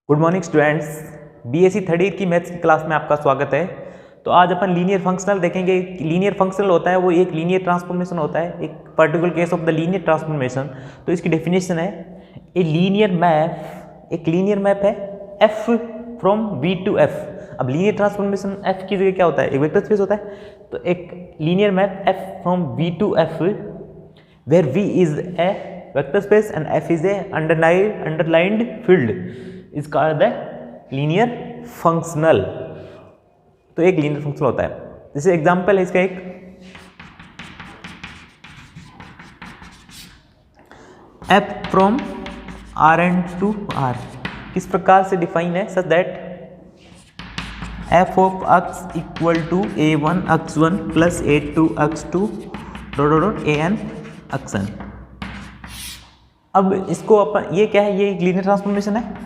Good morning students, BSc third year की maths की class में आपका स्वागत है। तो आज अपन लीनियर फंक्शनल देखेंगे। लीनियर फंक्शनल होता है वो एक लीनियर ट्रांसफॉर्मेशन होता है, एक particular case of the linear transformation. तो इसकी डेफिनेशन है ए लीनियर मैप, एक लीनियर मैप है F from V to F. अब लीनियर ट्रांसफॉर्मेशन एफ की जगह क्या होता है, एक वेक्टर स्पेस होता है। तो एक linear map F from V to F where V is a vector space and F is a underlying field is called the linear functional. तो एक लीनियर फंक्शनल होता है। जैसे एग्जांपल है इसका एक F from R n to R किस प्रकार से डिफाइन है, such that F of X equal to A one X one plus A two X two dot dot A N X N. अब इसको अपन, ये क्या है, ये एक लीनियर ट्रांसफॉर्मेशन है।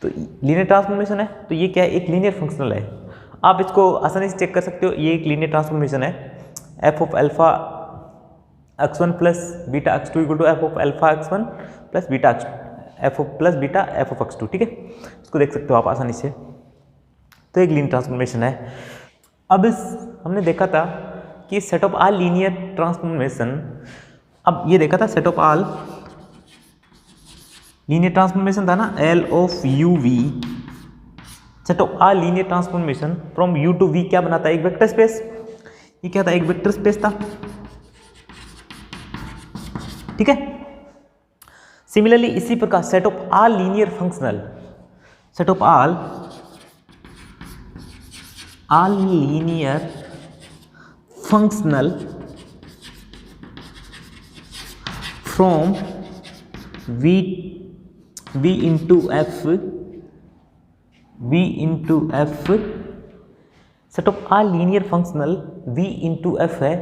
तो लीनियर ट्रांसफॉर्मेशन है तो ये क्या है, एक लीनियर फंक्शनल है। आप इसको आसानी से चेक कर सकते हो, ये एक लीनियर ट्रांसफॉर्मेशन है F of alpha X one plus beta X two equal to F of alpha X one plus beta F of plus beta F of X two. ठीक है, इसको देख सकते हो आप आसानी से। तो एक लीनियर ट्रांसफॉर्मेशन है। अब हमने देखा था कि set of all linear transformation, अब ये देखा था set of all linear transformation था ना, L of U V, set of all linear transformation from U to V क्या बनाता है, एक वेक्टर स्पेस। ये क्या था, एक वेक्टर स्पेस था। ठीक है, सिमिलरली इसी प्रकार set of all linear functional, set of all linear functional from v into F, set of all linear functional v into F है,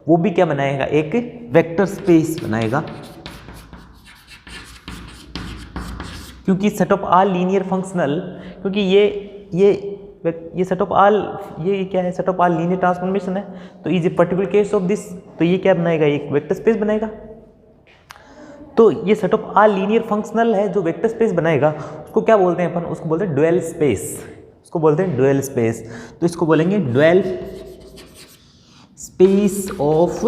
वो भी क्या बनाएगा, एक वेक्टर स्पेस बनाएगा। क्योंकि set of all linear functional, क्योंकि ये सेट ऑफ ऑल, ये क्या है, set of all linear transformation है। तो is a particular case of this, तो ये क्या बनाएगा, एक वेक्टर स्पेस बनाएगा। तो ये set of all linear functional है जो वेक्टर स्पेस बनाएगा, उसको क्या बोलते हैं अपन, उसको बोलते हैं ड्यूअल स्पेस, उसको बोलते हैं ड्यूअल स्पेस। तो इसको बोलेंगे dual space of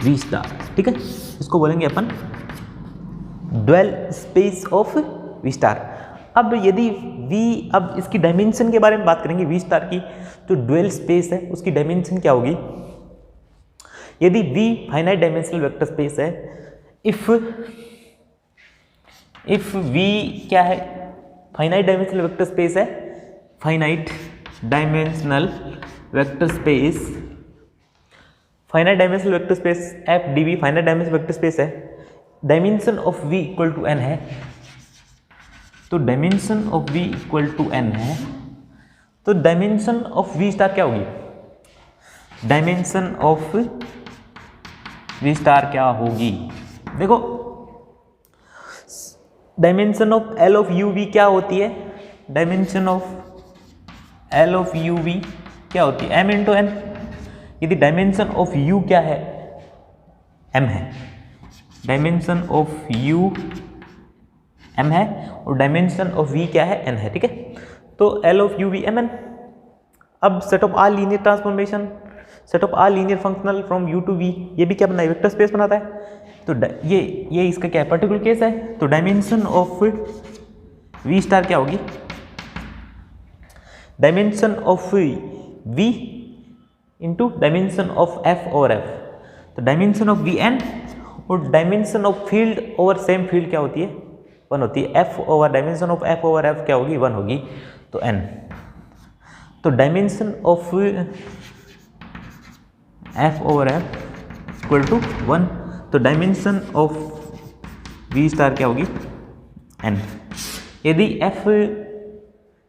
V star. ठीक है, इसको बोलेंगे अपन dual space of V star. अब यदि वी, अब इसकी डायमेंशन के बारे में बात करेंगे वी स्टार की, जो ड्यूअल स्पेस है उसकी डायमेंशन क्या होगी। यदि V finite dimensional vector space है, इफ V क्या है, फाइनाइट डायमेंशनल वेक्टर स्पेस है, finite dimensional vector space, finite dimensional vector space F D V finite dimensional vector space है, dimension of V equal to n है। तो dimension of V equal to n है, तो dimension of V star क्या होगी, dimension of V star क्या होगी, देखो dimension of L of U V क्या होती है, dimension of L of U V क्या होती है, एम इंटू एन। यदि डायमेंशन ऑफ यू क्या है, एम है, डायमेंशन ऑफ यू एम है और डायमेंशन ऑफ वी क्या है, एन है। ठीक है, तो L of U V M N. अब set of all linear transformation, set of all linear functional from U to V, ये भी क्या बनाए, वेक्टर स्पेस बनाता है। तो ये इसका क्या है, पर्टिकुलर केस है। तो डायमेंशन ऑफ वी स्टार क्या होगी, dimension of V into dimension of F over F. तो डायमेंशन ऑफ वी एन और dimension of field over same field क्या होती है, 1 होती है। F over dimension of F over F क्या होगी, 1 होगी, तो एन। तो dimension of F over F equal to 1, तो डायमेंशन ऑफ वी स्टार क्या होगी, एन।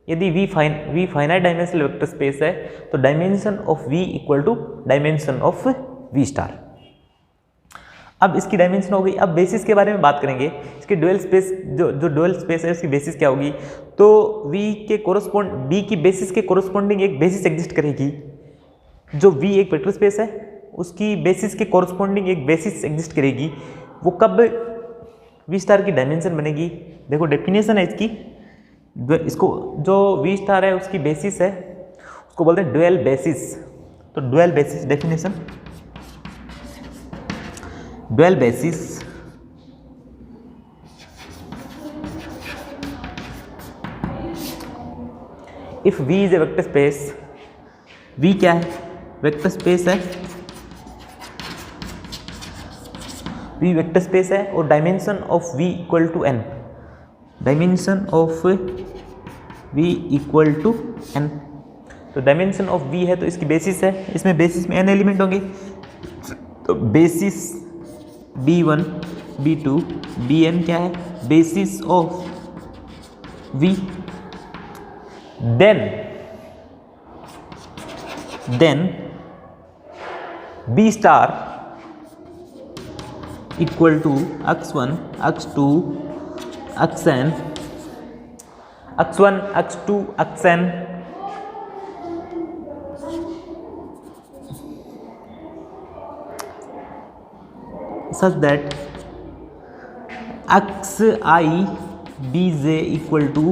यदि V finite dimensional vector space है तो dimension of V equal to dimension of V star. अब इसकी डायमेंशन हो गई। अब बेसिस के बारे में बात करेंगे, इसके ड्यूअल स्पेस, जो ड्यूअल स्पेस है उसकी बेसिस क्या होगी। तो वी की बेसिस के कोरोस्पोंडिंग एक बेसिस एग्जिस्ट करेगी। जो V एक वेक्टर स्पेस है उसकी बेसिस के कोरस्पॉन्डिंग एक बेसिस एग्जिस्ट करेगी। वो कब V स्टार की डायमेंशन बनेगी, देखो डेफिनेशन है इसकी, इसको जो वी स्टार है उसकी बेसिस है, उसको बोलते हैं ड्यूअल बेसिस। तो dual basis definition, dual basis if V is a vector space, V क्या है, वेक्टर स्पेस है, V वेक्टर स्पेस है और dimension of V equal to n, dimension of V equal to n। तो dimension of V है तो इसकी basis है, इसमें बेसिस में n एलिमेंट होंगे, तो बेसिस B1 B2 Bn क्या है, basis of V। then B star equal to x1 x2 xn, x1 x2 xn such that xi bj equal to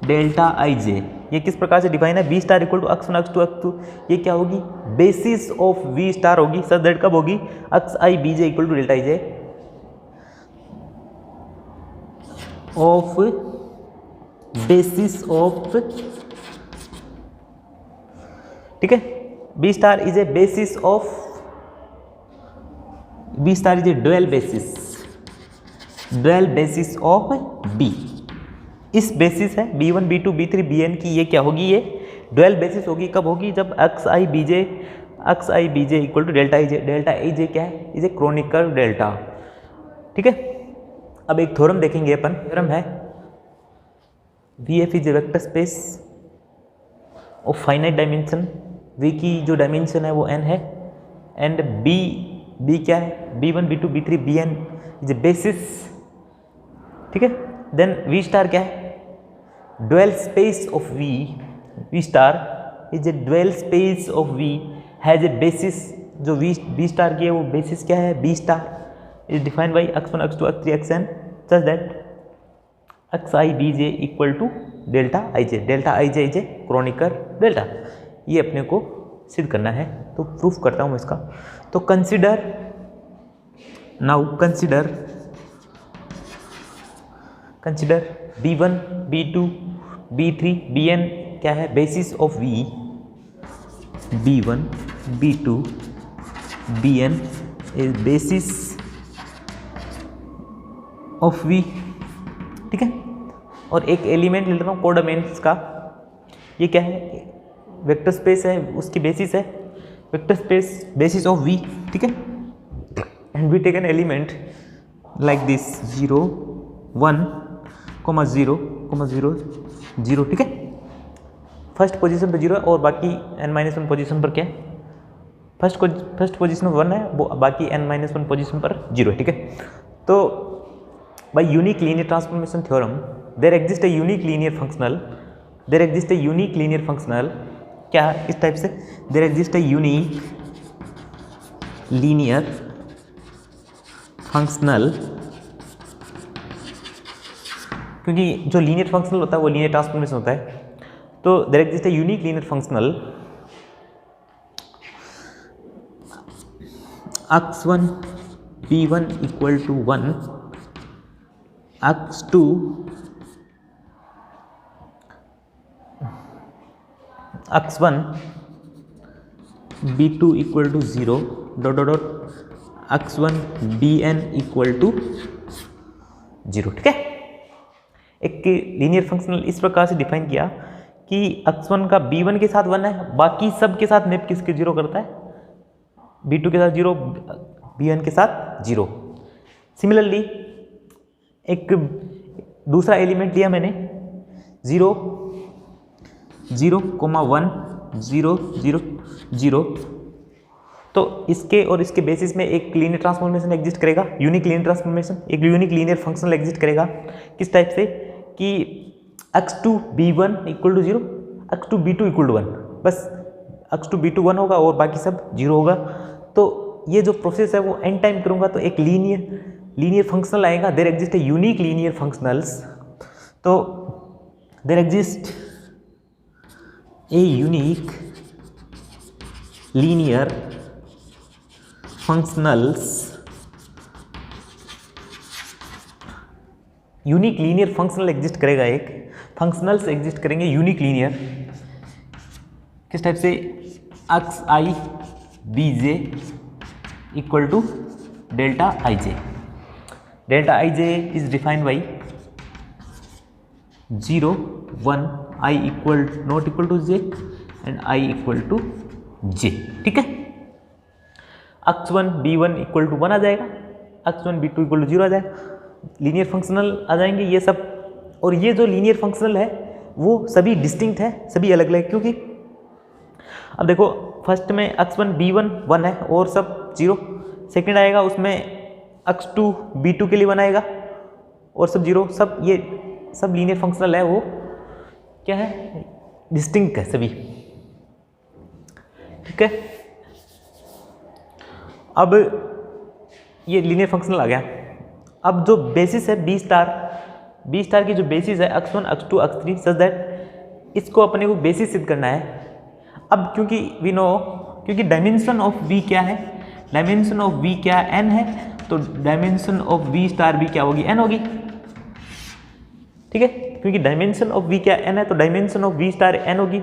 delta I J. ये किस प्रकार से डिफाइन है, b star equal to x1 x2 x2, ये क्या होगी, basis of V star होगी, सच that कब होगी, x I B J equal to delta I j of basis of, ठीक है, b star is a basis of, b star is a dual basis of b. इस बेसिस है B1 B2 B3 Bn की, ये क्या होगी, ये ड्यूअल बेसिस होगी, कब होगी, जब xi bj equal to delta I J. Delta I J क्या है, इज ए क्रोनिकल डेल्टा, ठीक है। अब एक थ्योरम देखेंगे अपन, थ्योरम है VF is a vector space of finite dimension, V की जो डायमेंशन है वो n है, एंड B क्या है, B1 B2 B3 Bn is a basis, ठीक है। देन V स्टार क्या है, dual space of V star is a dual space of V has a basis, जो V स्टार की है वो बेसिस क्या है, B star is defined by x1 x2 x3 xn such that xi bj equal to delta I J. Delta I J is a Kronecker delta, ये अपने को सिद्ध करना है, तो प्रूफ करता हूँ इसका। तो consider B1 B2 B3 Bn क्या है, basis of V, B1 B2 Bn is basis of V, ठीक है। और एक एलिमेंट ले लेता हूँ कोडोमेन्स का, ये क्या है, वेक्टर स्पेस है, उसकी बेसिस है vector space basis of V, ठीक है। And we take an element like this 0 1 0 0 0, ठीक है। फर्स्ट पोजीशन पे 0 है और बाकी n-1 पोजीशन पर क्या है, फर्स्ट पोजीशन 1 है, वो बाकी n-1 पोजीशन पर 0 है, ठीक है। तो by unique linear transformation theorem there exist a unique linear functional, क्या इस टाइप से, there exist a unique linear functional, क्योंकि जो लीनियर फंक्शनल होता है वो लीनियर ट्रांसफॉर्मेशन होता है, तो there exist a unique linear functional x1 b1 equal to 1, x2 x1 b2 equal to 0 dot dot dot x1 bn equal to 0, ठीक है। एक लीनियर फंक्शनल इस प्रकार से डिफाइन किया कि x1 का b1 के साथ 1 है, बाकी सब के साथ मैप किसके 0 करता है, b2 के साथ 0, bn के साथ 0। सिमिलरली एक दूसरा एलिमेंट लिया मैंने 0 0 1 0 0 0, तो इसके और इसके बेसिस में एक लीनियर ट्रांसफॉर्मेशन एग्जिस्ट करेगा, यूनिक लीनियर ट्रांसफॉर्मेशन, एक यूनिक लीनियर फंक्शनल एग्जिस्ट करेगा, किस टाइप से कि x2 b1 equal to 0, x2 b2 equal to 1, बस x2 b2 1 होगा और बाकी सब 0 होगा। तो ये जो प्रोसेस है वो एन टाइम करूँगा तो एक लीनियर फंक्शनल आएगा, there exist a unique linear functionals तो there exist a unique linear functionals, unique linear functional exist करेगा, एक फंक्शनल्स एग्जिस्ट करेंगे यूनिक लीनियर, किस टाइप से, X I B J equal to delta I J. Delta I J is defined by 0 1 I equal not equal to J and I equal to J. ठीक है, x1 b1 equal to 1 आ जाएगा, x1 b2 equal to 0 आ जाएगा, linear functional आ जाएंगे ये सब. और ये जो लीनियर फंक्शनल है वो सभी डिस्टिंक्ट है, सभी अलग अलग, क्योंकि अब देखो फर्स्ट में x1 b1 1 है और सब 0, सेकंड आएगा उसमें x2 b2 के लिए 1 आएगा और सब 0, सब ये सब लीनियर फंक्शनल है, वो क्या है, डिस्टिंक्ट है सभी. ठीक है, अब ये लीनियर फंक्शनल आ गया. अब जो बेसिस है बी स्टार की जो बेसिस है x1 x2 x3 such that इसको अपने को बेसिस सिद्ध करना है. अब क्योंकि वी नो, क्योंकि डायमेंशन ऑफ v क्या है, डायमेंशन ऑफ v क्या n है, तो डायमेंशन ऑफ v स्टार भी क्या होगी, n होगी. ठीक है, क्योंकि डायमेंशन ऑफ v क्या n है तो dimension of v star n होगी.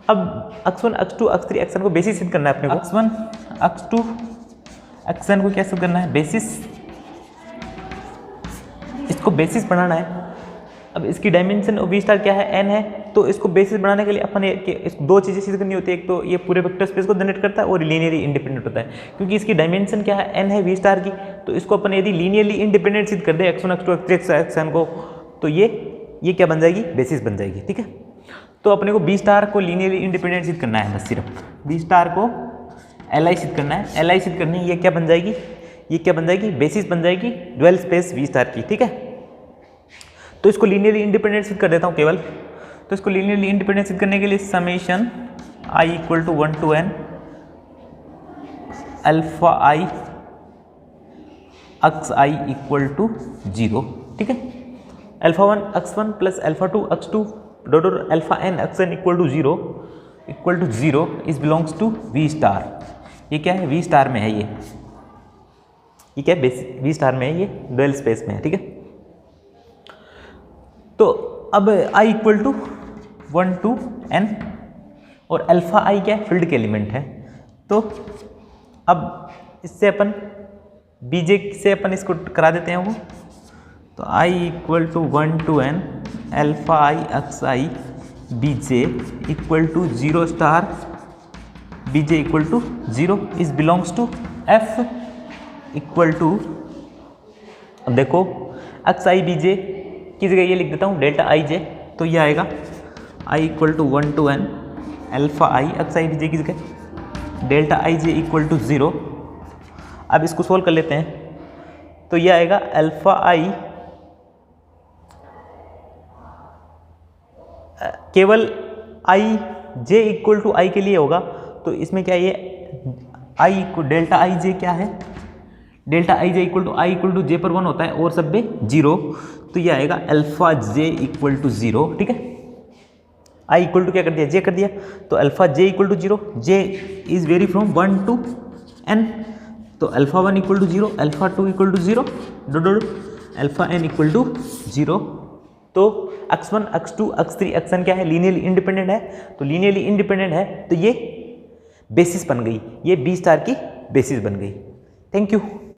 अब x1 x2 x3 xn को बेसिस सिद्ध करना है अपने को. x1 x2 xn को क्या सिद्ध करना है, बेसिस, इसको बेसिस बनाना है. अब इसकी डायमेंशन ऑफ v स्टार क्या है, n है, तो इसको बेसिस बनाने के लिए अपन इसको दो चीज़ें सिद्ध करनी होती है. एक तो ये पूरे वेक्टर स्पेस को जनरेट करता है और लीनियरली इंडिपेंडेंट होता है. क्योंकि इसकी डायमेंशन क्या है, n है v स्टार की, तो इसको अपन यदि लीनियरली इंडिपेंडेंट सिद्ध कर दे x1 x2 x3 xn को, तो ये क्या बन जाएगी, बेसिस बन जाएगी. ठीक है, तो अपने को बी स्टार को लीनियरली इंडिपेंडेंट सिद्ध करना है, बस सिर्फ बी स्टार को एल आई सिद्ध करना है. एल आई सिद्ध करनी, ये क्या बन जाएगी, ये क्या बन जाएगी, बेसिस बन जाएगी ड्वेल स्पेस वी स्टार की. ठीक है, तो इसको लीनियरली इंडिपेंडेंट सिद्ध कर देता हूँ केवल. तो इसको लीनियरली इंडिपेंडेंट सिद्ध करने के लिए summation i equal to 1 to n alpha I x i equal to 0. ठीक है, alpha 1 x1 plus alpha 2 x2 dot alpha n xn equal to 0 is belongs to V star. ये क्या है, वी स्टार में है, ये क्या है, वी स्टार में है, ये ड्वेल स्पेस में है. ठीक है, तो अब i equal to 1 to n और अल्फा आई क्या है, फील्ड के एलिमेंट है. तो अब इससे अपन बीजे से अपन इसको करा देते हैं वो. तो i equal to 1 to n alpha I x I b j equal to 0 star b j equal to 0 is belongs to f equal to, अब देखो एक्स आई बीजे की जगह ये लिख देता हूँ डेल्टा आई जे, तो ये आएगा i equal to 1 to n alpha I x I B J की जगह delta I J equal to 0. अब इसको सोल्व कर लेते हैं, तो ये आएगा अल्फा आई, केवल आई जे इक्वल टू आई के लिए होगा, तो इसमें क्या ये आई को डेल्टा आई जे क्या है, delta I J equal to I equal to J पर 1 होता है और सब में 0, तो ये आएगा अल्फा जे इक्वल टू 0. ठीक है, आई इक्वल टू क्या कर दिया, जे कर दिया, तो alpha j equal to 0, j is vary from 1 to n, तो alpha 1 equal to 0, alpha 2 equal to 0 dot alpha n equal to 0. तो x1 x2 x3 xn क्या है, लीनियरली इंडिपेंडेंट है, तो लीनियरली इंडिपेंडेंट है तो ये बेसिस बन गई, ये बी स्टार की बेसिस बन गई. Thank you.